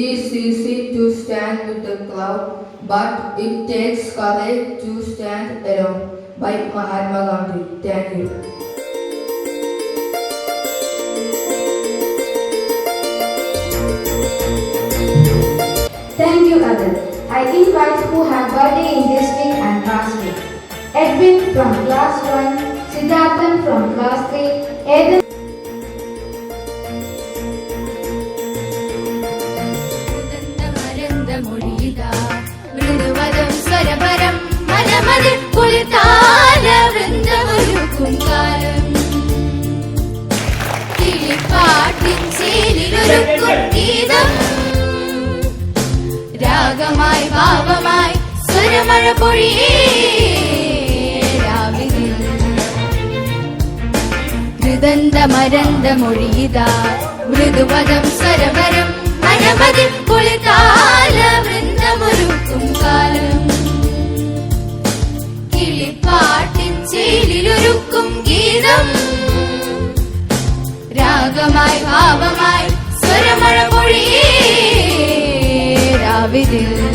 is easy to stand with the crowd, but it takes courage to stand alone. By Mahatma Gandhi. Thank you. Thank you, Adil. I invite who have birthday in this week and last week. Edwin from class 1, Siddharthan from class 3, Eden രാഗമായി ഭാവമായി സ്വരമഴ പൊഴിയേ രാവിലെ കൃദന്തമരന്ത മൊഴിയിതാ മൃദുപദം സ്വരവരം മനമതിൽ കുളിർകാല വൃന്ദമൊരുക്കും കാലം കിളിപ്പാട്ടിൻ ചേലിലൊരുക്കും ഗീതം രാഗമായി ഭാവമായി സ്വരമഴ പൊഴിയേ രാവിലെ